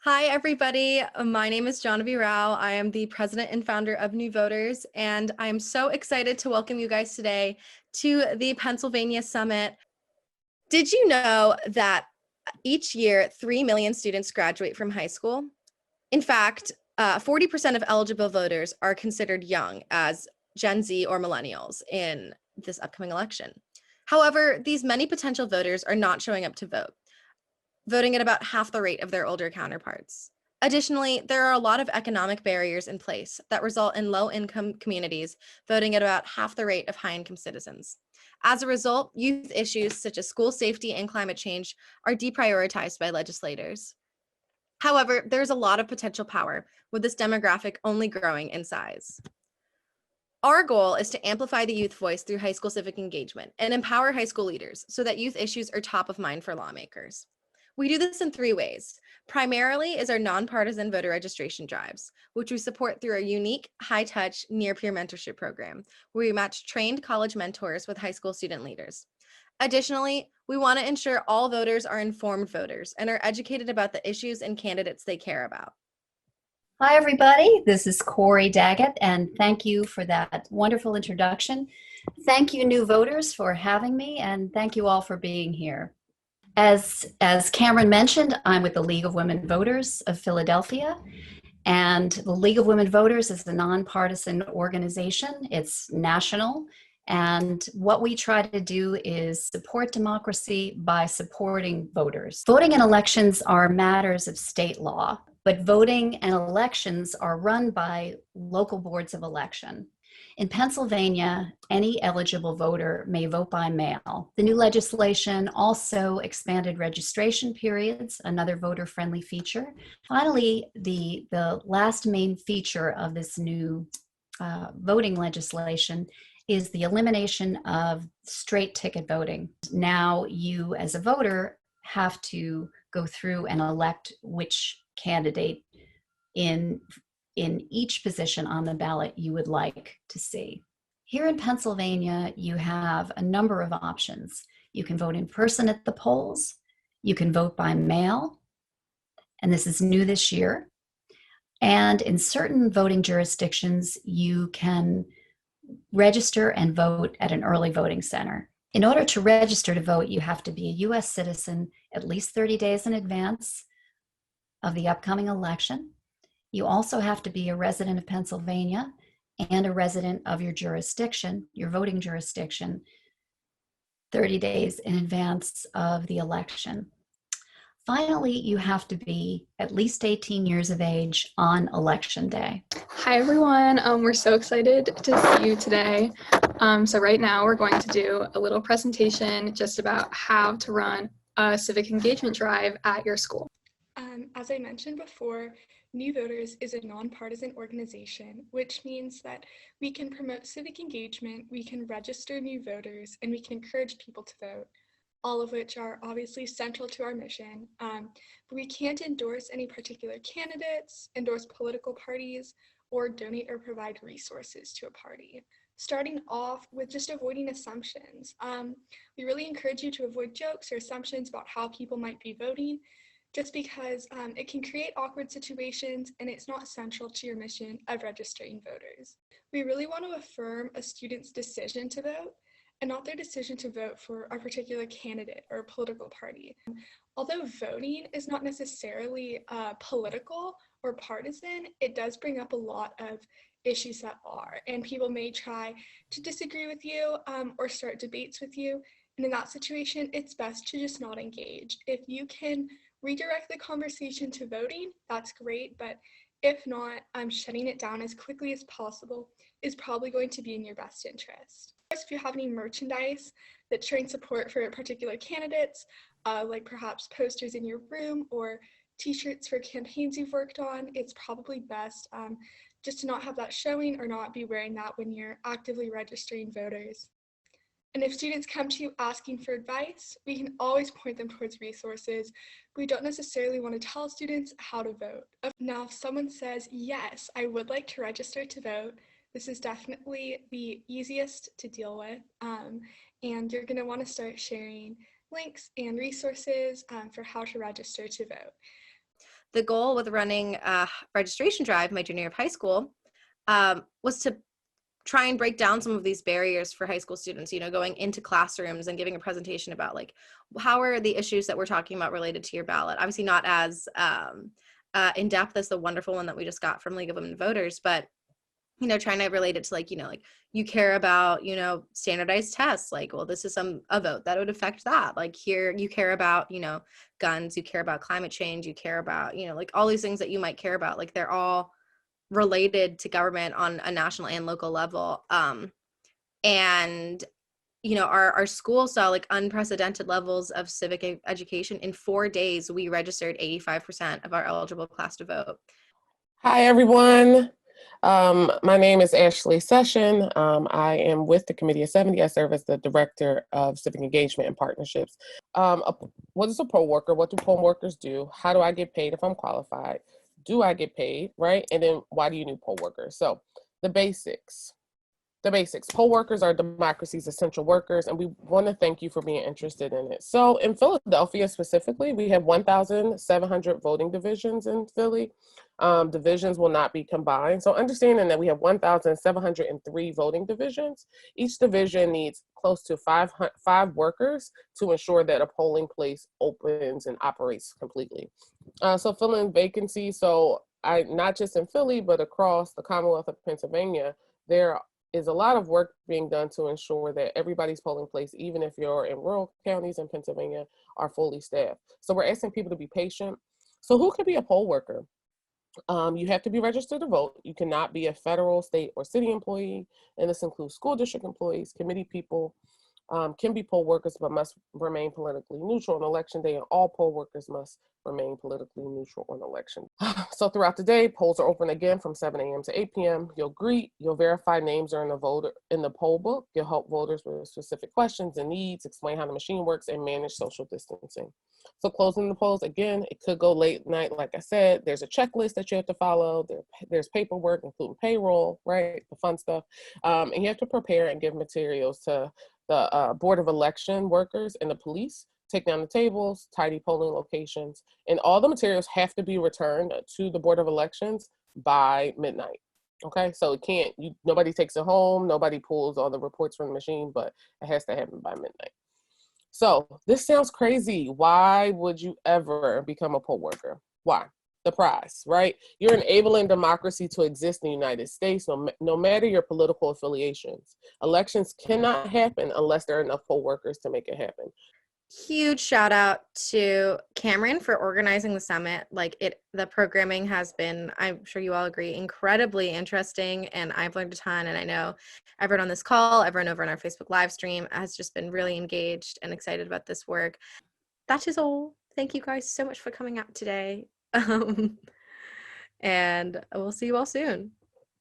Hi, everybody. My name is Janavi Rao. I am the president and founder of New Voters, and I'm so excited to welcome you guys today to the Pennsylvania Summit. Did you know that each year 3 million students graduate from high school? In fact, 40% of eligible voters are considered young as Gen Z or millennials in this upcoming election. However, these many potential voters are not showing up to vote, voting at about half the rate of their older counterparts. Additionally, there are a lot of economic barriers in place that result in low-income communities voting at about half the rate of high-income citizens. As a result, youth issues such as school safety and climate change are deprioritized by legislators. However, there's a lot of potential power, with this demographic only growing in size. Our goal is to amplify the youth voice through high school civic engagement and empower high school leaders so that youth issues are top of mind for lawmakers. We do this in 3 ways. Primarily is our nonpartisan voter registration drives, which we support through our unique, high-touch, near-peer mentorship program, where we match trained college mentors with high school student leaders. Additionally, we want to ensure all voters are informed voters and are educated about the issues and candidates they care about. Hi, everybody. This is Corey Daggett, and thank you for that wonderful introduction. Thank you, new voters, for having me, and thank you all for being here. As Cameron mentioned, I'm with the League of Women Voters of Philadelphia, and the League of Women Voters is a nonpartisan organization. It's national, and what we try to do is support democracy by supporting voters. Voting in elections are matters of state law, but voting and elections are run by local boards of election. In Pennsylvania, any eligible voter may vote by mail. The new legislation also expanded registration periods, another voter-friendly feature. Finally, the last main feature of this new voting legislation is the elimination of straight ticket voting. Now you, as a voter, have to go through and elect which candidate in each position on the ballot you would like to see. Here in Pennsylvania, you have a number of options. You can vote in person at the polls, you can vote by mail, and this is new this year. And in certain voting jurisdictions, you can register and vote at an early voting center. In order to register to vote, you have to be a US citizen at least 30 days in advance of the upcoming election. You also have to be a resident of Pennsylvania and a resident of your jurisdiction, your voting jurisdiction, 30 days in advance of the election. Finally, you have to be at least 18 years of age on election day. Hi everyone, we're so excited to see you today. So right now we're going to do a little presentation just about how to run a civic engagement drive at your school. As I mentioned before, New Voters is a nonpartisan organization, which means that we can promote civic engagement, we can register new voters, and we can encourage people to vote, all of which are obviously central to our mission. But we can't endorse any particular candidates, endorse political parties, or donate or provide resources to a party. Starting off with just avoiding assumptions. We really encourage you to avoid jokes or assumptions about how people might be voting, just because it can create awkward situations and it's not central to your mission of registering voters. We really want to affirm a student's decision to vote and not their decision to vote for a particular candidate or political party. Although voting is not necessarily political or partisan, it does bring up a lot of issues that are, and people may try to disagree with you or start debates with you. And in that situation, it's best to just not engage. If you can redirect the conversation to voting, that's great, but if not, shutting it down as quickly as possible is probably going to be in your best interest. If you have any merchandise that's showing support for particular candidates, like perhaps posters in your room or t-shirts for campaigns you've worked on, it's probably best just to not have that showing or not be wearing that when you're actively registering voters. And if students come to you asking for advice, we can always point them towards resources. We don't necessarily want to tell students how to vote. Now, if someone says, yes, I would like to register to vote, this is definitely the easiest to deal with. And you're going to want to start sharing links and resources for how to register to vote. the goal with running a registration drive my junior year of high school was to try and break down some of these barriers for high school students, you know, going into classrooms and giving a presentation about like, how are the issues that we're talking about related to your ballot? Obviously not as in depth as the wonderful one that we just got from League of Women Voters, but, you know, trying to relate it to like, you know, like you care about, you know, standardized tests, like, well, this is a vote that would affect that. Like here you care about, you know, guns, you care about climate change, you care about, you know, like all these things that you might care about, like they're all related to government on a national and local level. And you know, our school saw like unprecedented levels of civic education. In 4 days we registered 85% of our eligible class to vote. Hi everyone, my name is Ashley Session. I am with the Committee of 70. I serve as the Director of Civic Engagement and Partnerships. What is a poll worker? What do poll workers do? How do I get paid if I'm qualified? Do I get paid, right? And then why do you need poll workers? So the basics. Poll workers are democracy's essential workers, and we want to thank you for being interested in it. So in Philadelphia specifically, we have 1,700 voting divisions in Philly. Divisions will not be combined. So understanding that we have 1,703 voting divisions, each division needs close to five workers to ensure that a polling place opens and operates completely. So filling vacancies, so not just in Philly, but across the Commonwealth of Pennsylvania, there is a lot of work being done to ensure that everybody's polling place, even if you're in rural counties in Pennsylvania, are fully staffed. So we're asking people to be patient. So who can be a poll worker? You have to be registered to vote. You cannot be a federal, state, or city employee, and this includes school district employees, committee people, can be poll workers, but must remain politically neutral on election day, and all poll workers must remain politically neutral on election. So throughout the day, polls are open again from 7 a.m. to 8 p.m. You'll verify names are in the poll book. You'll help voters with specific questions and needs, explain how the machine works, and manage social distancing. So closing the polls, again, it could go late night. Like I said, there's a checklist that you have to follow. There's paperwork, including payroll, right? The fun stuff. And you have to prepare and give materials to the Board of Election workers and the police, take down the tables, tidy polling locations, and all the materials have to be returned to the Board of Elections by midnight. Okay, so nobody takes it home, nobody pulls all the reports from the machine, but it has to happen by midnight. So this sounds crazy. Why would you ever become a poll worker? Why? The prize, right? You're enabling democracy to exist in the United States, no matter your political affiliations. Elections cannot happen unless there are enough poll workers to make it happen. Huge shout out to Cameron for organizing the summit. The programming has been, I'm sure you all agree, incredibly interesting, and I've learned a ton. And I know everyone on this call, everyone over on our Facebook live stream has just been really engaged and excited about this work. That is all. Thank you guys so much for coming out today. And we'll see you all soon.